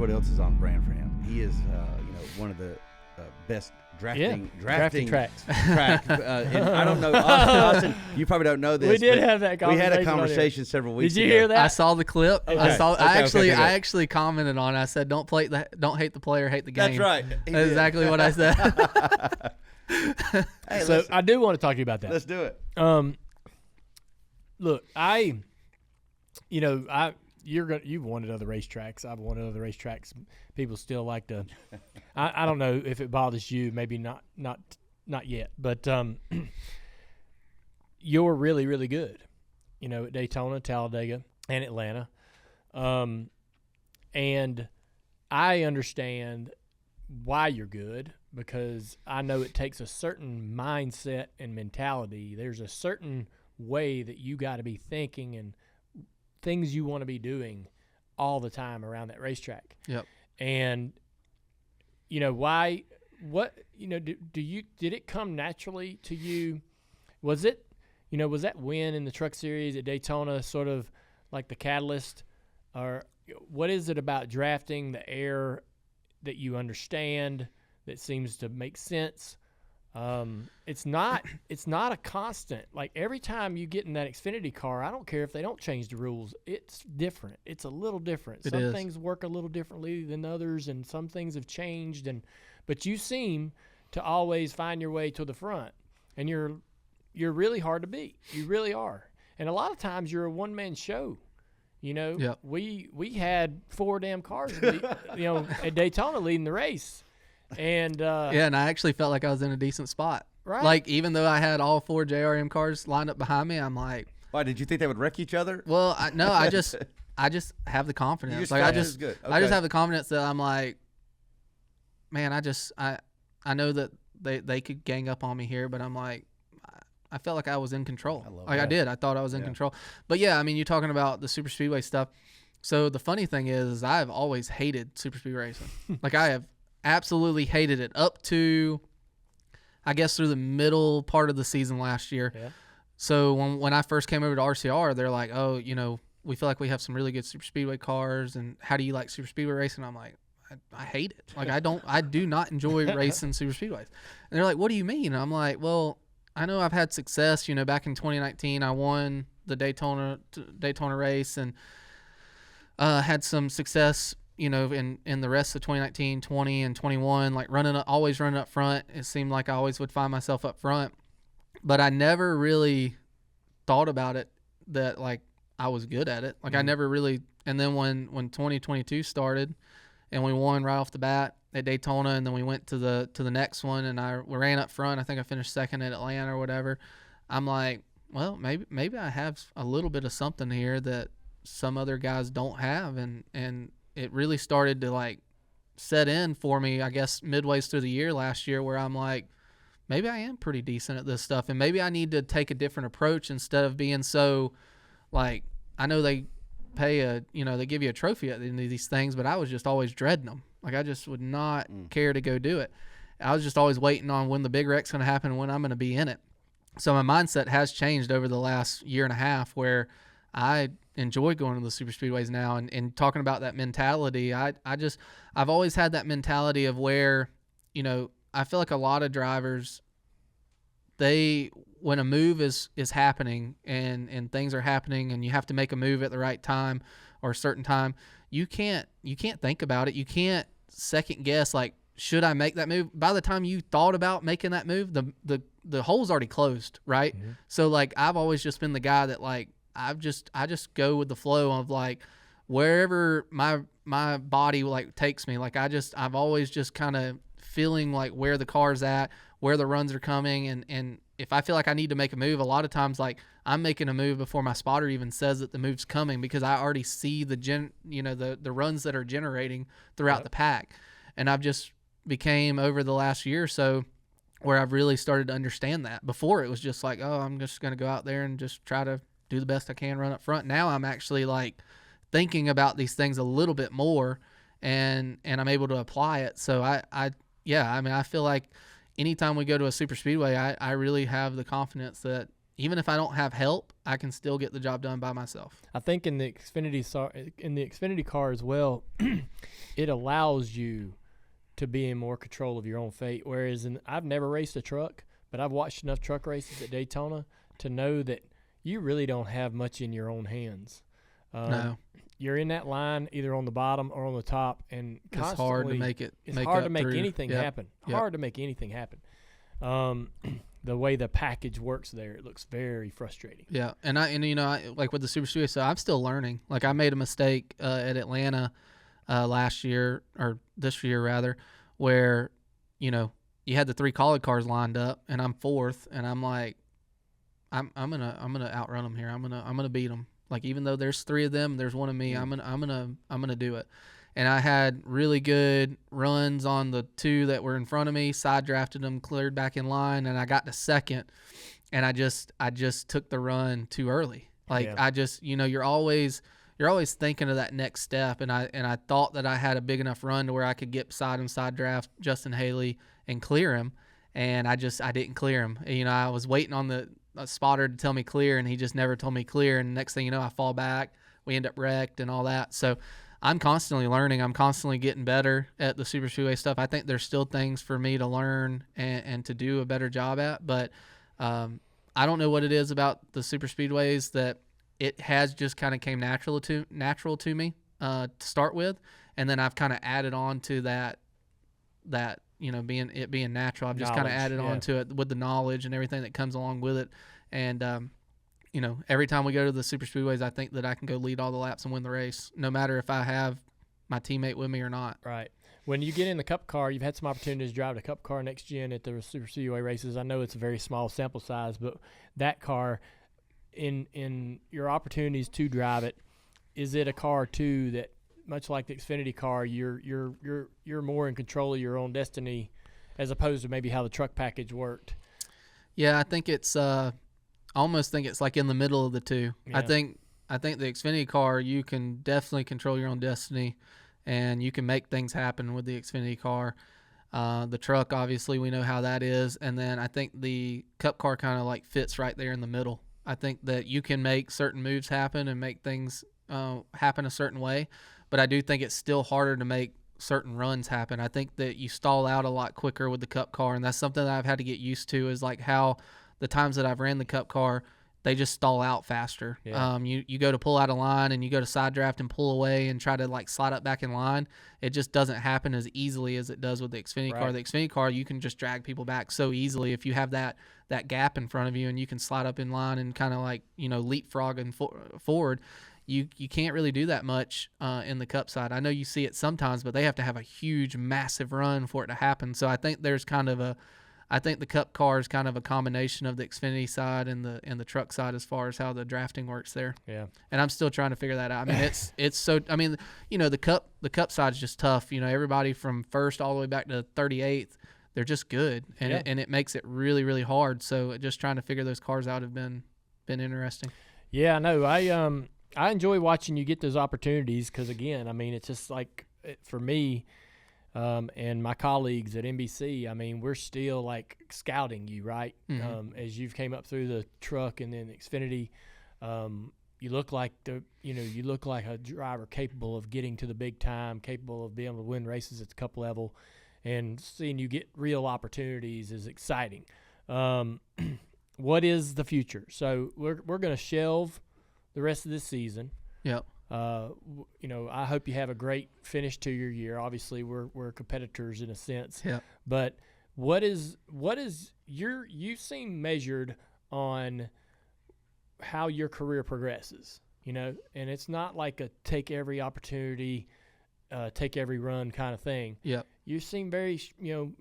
what else is on brand for him. He is, one of the best drafting tracks. And I don't know, Austin, you probably don't know this. We did have that conversation. We had a conversation several weeks ago. Did you hear that? I saw the clip. Okay. I actually commented on it. I said, don't hate the player, hate the game. That's right. That's exactly what I said. Hey, so I do want to talk to you about that. Let's do it. Look, you've won at other racetracks. I've won at other racetracks. People still like to. I don't know if it bothers you. Maybe not yet. But you're really, really good. At Daytona, Talladega, and Atlanta. And I understand why you're good, because I know it takes a certain mindset and mentality. There's a certain way that you got to be thinking and things you want to be doing all the time around that racetrack. Yep. And did it come naturally to you? Was it, was that win in the Truck Series at Daytona sort of like the catalyst, or what is it about drafting the air that you understand that seems to make sense? It's not a constant. Like every time you get in that Xfinity car, I don't care if they don't change the rules. It's different. It's a little different. Some things work a little differently than others, and some things have changed. But you seem to always find your way to the front, and you're really hard to beat. You really are. And a lot of times you're a one-man show. Yep. We had 4 damn cars, at Daytona leading the race. And and I actually felt like I was in a decent spot. Right. Like, even though I had all 4 JRM cars lined up behind me, I'm like, why did you think they would wreck each other? well, I just have the confidence. I just have the confidence that I'm like, man, I know that they could gang up on me here, but I'm like, I felt like I was in control. I did. I thought I was in control. But yeah, I mean, you're talking about the super speedway stuff. So the funny thing is I've always hated super speedway racing. Like, I have absolutely hated it up to, I guess, through the middle part of the season last year. Yeah. So when I first came over to RCR, they're like, oh, we feel like we have some really good super speedway cars, and how do you like super speedway racing? I'm like, I hate it. Like, I do not enjoy racing super speedways. And they're like, what do you mean? And I'm like, well, I know I've had success. Back in 2019, I won the Daytona race, and had some success, in the rest of 2019, 20, and 21, like always running up front. It seemed like I always would find myself up front, but I never really thought about it that, like, I was good at it. Like, I never really. And then when 2022 started, and we won right off the bat at Daytona, and then we went to the next one, and we ran up front. I think I finished second at Atlanta or whatever. I'm like, well, maybe I have a little bit of something here that some other guys don't have, and it really started to, like, set in for me, I guess, midways through the year last year, where I'm like, maybe I am pretty decent at this stuff, and maybe I need to take a different approach instead of being so, like, I know they pay they give you a trophy at the end of these things, but I was just always dreading them. Like, I just would not care to go do it. I was just always waiting on when the big wreck's going to happen and when I'm going to be in it. So my mindset has changed over the last year and a half, where I enjoy going to the super speedways now, and talking about that mentality. I've always had that mentality of where, I feel like a lot of drivers, when a move is happening and things are happening, and you have to make a move at the right time or a certain time, you can't think about it. You can't second guess, like, should I make that move? By the time you thought about making that move, the hole's already closed, right? Mm-hmm. So, like, I've always just been the guy that, like, I just go with the flow of, like, wherever my body, like, takes me. Like, I've always just kind of feeling like where the car's at, where the runs are coming, and if I feel like I need to make a move, a lot of times, like, I'm making a move before my spotter even says that the move's coming, because I already see the runs that are generating throughout the pack. And I've just became, over the last year or so, where I've really started to understand that. Before, it was just like, oh, I'm just going to go out there and just try to do the best I can, run up front. Now I'm actually, like, thinking about these things a little bit more, and I'm able to apply it. So I feel like anytime we go to a super speedway, I really have the confidence that, even if I don't have help, I can still get the job done by myself. I think in the Xfinity car as well, it allows you to be in more control of your own fate. Whereas I've never raced a truck, but I've watched enough truck races at Daytona to know that you really don't have much in your own hands. No. You're in that line either on the bottom or on the top, and It's hard to make it. It's hard to make anything happen. Yep. Hard to make anything happen. The way the package works there, it looks very frustrating. Yeah, and like with the Super Speedway, so I'm still learning. Like I made a mistake at Atlanta last year, or this year rather, where you had the 3 quali cars lined up, and I'm 4th, and I'm like, I'm gonna outrun them here. I'm gonna beat them. Like even though there's 3 of them, there's 1 of me. I'm gonna do it. And I had really good runs on the 2 that were in front of me. Side drafted them, cleared back in line, and I got to 2nd. And I just took the run too early. Like I just you're always thinking of that next step. And I thought that I had a big enough run to where I could get beside him, side draft Justin Haley and clear him. And I didn't clear him. I was waiting on the spotter to tell me clear, and he just never told me clear. And next thing you know, I fall back. We end up wrecked and all that. So I'm constantly learning. I'm constantly getting better at the Super Speedway stuff. I think there's still things for me to learn and to do a better job at. But I don't know what it is about the Super Speedways that it has just kind of came natural to me to start with, and then I've kind of added on to that being natural. I've just kind of added on to it with the knowledge and everything that comes along with it. And every time we go to the Super Speedways, I think that I can go lead all the laps and win the race, no matter if I have my teammate with me or not. Right. When you get in the Cup car, you've had some opportunities to drive the Cup car next gen at the Super Speedway races. I know it's a very small sample size, but that car, in your opportunities to drive it, is it a car too that, much like the Xfinity car, you're more in control of your own destiny, as opposed to maybe how the truck package worked? Yeah, I think it's. I almost think it's like in the middle of the two. Yeah. I think the Xfinity car, you can definitely control your own destiny, and you can make things happen with the Xfinity car. The truck, obviously, we know how that is, and then I think the Cup car kind of like fits right there in the middle. I think that you can make certain moves happen and make things happen a certain way, but I do think it's still harder to make certain runs happen. I think that you stall out a lot quicker with the Cup car, and that's something that I've had to get used to, is like how the times that I've ran the Cup car, they just stall out faster. Yeah. You go to pull out a line, and you go to side draft and pull away and try to like slide up back in line. It just doesn't happen as easily as it does with the Xfinity car. The Xfinity car, you can just drag people back so easily if you have that gap in front of you, and you can slide up in line and kind of like leapfrog and forward. You can't really do that much in the Cup side. I know you see it sometimes, but they have to have a huge, massive run for it to happen. So I think there's I think the Cup car is kind of a combination of the Xfinity side and the truck side as far as how the drafting works there. Yeah. And I'm still trying to figure that out. I mean, it's so. I mean, the Cup side is just tough. Everybody from first all the way back to 38th, they're just good, and it makes it really, really hard. So just trying to figure those cars out have been interesting. Yeah, I know. I enjoy watching you get those opportunities because, again, I mean, it's just like for me. And my colleagues at NBC, I mean, we're still like scouting you, right? Mm-hmm. As you've came up through the truck and then Xfinity, you look like you look like a driver capable of getting to the big time, capable of being able to win races at the Cup level, and seeing you get real opportunities is exciting. What is the future? So we're going to shelve the rest of this season. Yep. I hope you have a great finish to your year. Obviously, we're competitors in a sense. Yeah. But what is you seem measured on how your career progresses, and it's not like a take every opportunity, take every run kind of thing. Yeah. You seem very,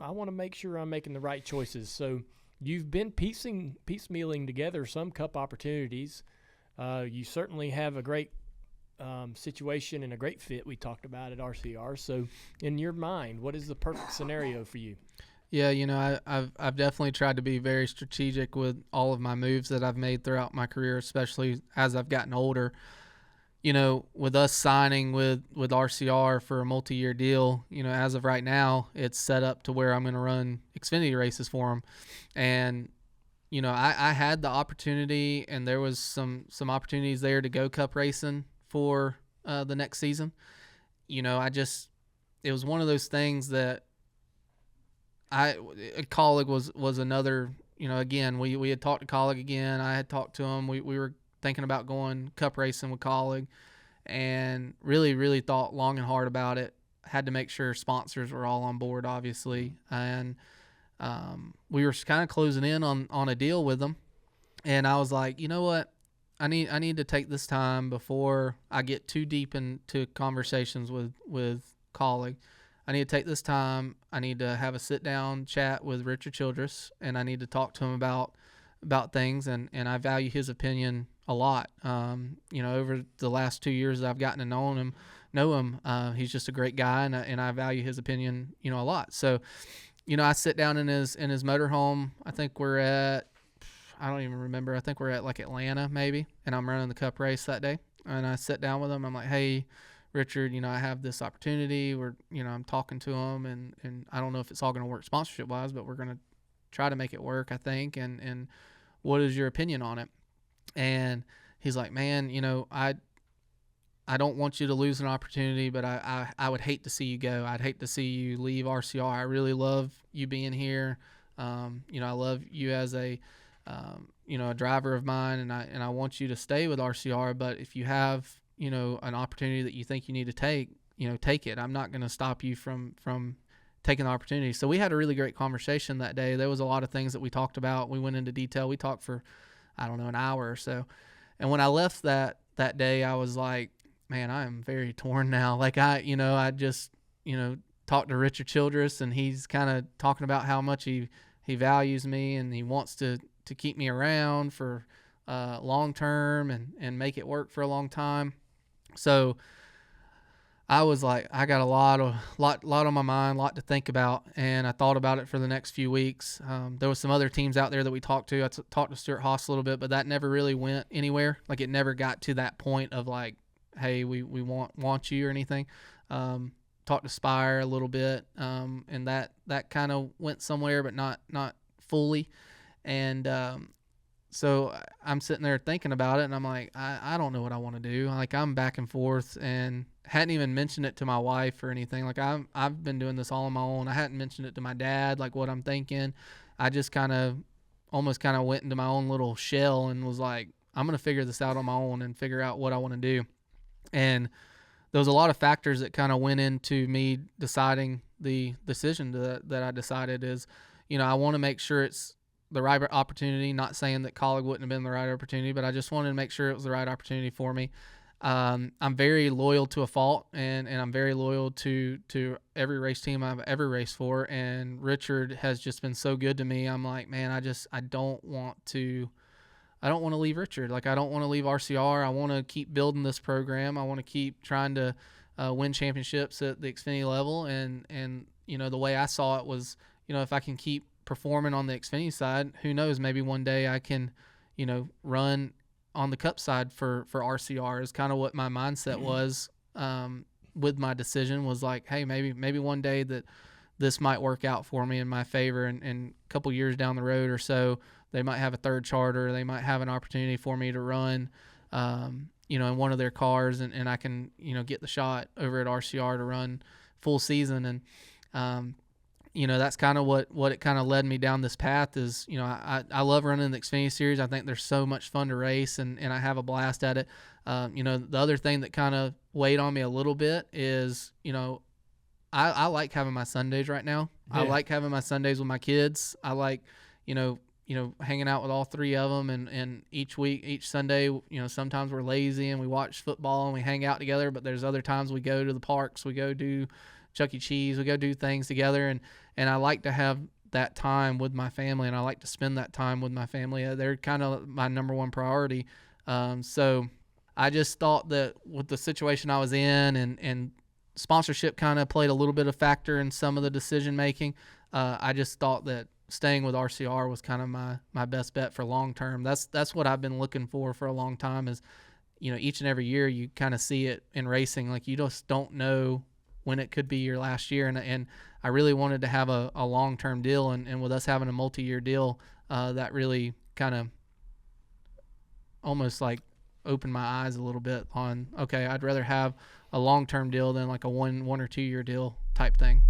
I want to make sure I'm making the right choices. So you've been piecemealing together some Cup opportunities. You certainly have a great situation and a great fit we talked about at RCR. So in your mind, what is the perfect scenario for you? Yeah, I've definitely tried to be very strategic with all of my moves that I've made throughout my career, especially as I've gotten older. With us signing with RCR for a multi-year deal, as of right now, it's set up to where I'm going to run Xfinity races for them. And I had the opportunity, and there was some opportunities there to go cup racing for the next season. It was one of those things that Colleague was another, again, we had talked to Colleague again. I had talked to him. We were thinking about going cup racing with Colleague, and really, really thought long and hard about it. Had to make sure sponsors were all on board, obviously. And we were kind of closing in on a deal with them. And I was like, you know what? I need to take this time before I get too deep into conversations with Colleague. I need to take this time. I need to have a sit down chat with Richard Childress, and I need to talk to him about things. And I value his opinion a lot. Over the last 2 years that I've gotten to know him, he's just a great guy, and I value his opinion, a lot. So, I sit down in his motorhome. I think we're at, I don't even remember. I think we're at like Atlanta maybe, and I'm running the cup race that day. And I sit down with him. I'm like, hey, Richard, I have this opportunity. I'm talking to him, and I don't know if it's all going to work sponsorship wise, but we're going to try to make it work, I think. And what is your opinion on it? And he's like, man, I don't want you to lose an opportunity, but I would hate to see you go. I'd hate to see you leave RCR. I really love you being here. I love you as a driver of mine, and I want you to stay with RCR. But if you have, an opportunity that you think you need to take, take it. I'm not going to stop you from taking the opportunity. So we had a really great conversation that day. There was a lot of things that we talked about. We went into detail. We talked for, an hour or so. And when I left that day, I was like, man, I am very torn now. Like I just, talked to Richard Childress, and he's kind of talking about how much he values me, and he wants to keep me around for long term and make it work for a long time. So I was like, I got a lot on my mind, a lot to think about, and I thought about it for the next few weeks. There was some other teams out there that we talked to. I talked to Stuart Haas a little bit, but that never really went anywhere. Like it never got to that point of like, hey, we want you or anything. Talked to Spire a little bit, and that kind of went somewhere, but not fully. And so I'm sitting there thinking about it, and I'm like, I don't know what I want to do. Like I'm back and forth, and hadn't even mentioned it to my wife or anything. Like I've been doing this all on my own. I hadn't mentioned it to my dad, like what I'm thinking. I just almost went into my own little shell and was like, I'm going to figure this out on my own and figure out what I want to do. And there was a lot of factors that kind of went into me deciding the decision that I decided is, I want to make sure it's the right opportunity. Not saying that Colleague wouldn't have been the right opportunity, but I just wanted to make sure it was the right opportunity for me. I'm very loyal to a fault, and I'm very loyal to every race team I've ever raced for. And Richard has just been so good to me. I'm like, man, I don't want to leave Richard. Like I don't want to leave RCR. I want to keep building this program. I want to keep trying to win championships at the Xfinity level. And the way I saw it was, if I can keep performing on the Xfinity side, who knows, maybe one day I can, run on the Cup side for RCR is kind of what my mindset was with my decision. Was like, hey, maybe one day that this might work out for me in my favor, and a couple years down the road or so, they might have a third charter. They might have an opportunity for me to run, in one of their cars, and I can, get the shot over at RCR to run full season. And, that's kind of what it kind of led me down this path is, I love running the Xfinity Series. I think they're so much fun to race, and I have a blast at it. The other thing that kind of weighed on me a little bit is, I like having my Sundays right now. Yeah. I like having my Sundays with my kids. I like, hanging out with all three of them, and each Sunday, sometimes we're lazy and we watch football and we hang out together, but there's other times we go to the parks, we go do Chuck E. Cheese, we go do things together, and I like to have that time with my family, and I like to spend that time with my family. They're kind of my number one priority. So I just thought that with the situation I was in, and sponsorship kind of played a little bit of factor in some of the decision making, I just thought that staying with RCR was kind of my best bet for long term. That's what I've been looking for a long time is, each and every year you kind of see it in racing. Like you just don't know when it could be your last year. And I really wanted to have a long-term deal. And with us having a multi-year deal, that really kind of almost like opened my eyes a little bit on, okay, I'd rather have a long-term deal than like a one or 2 year deal type thing.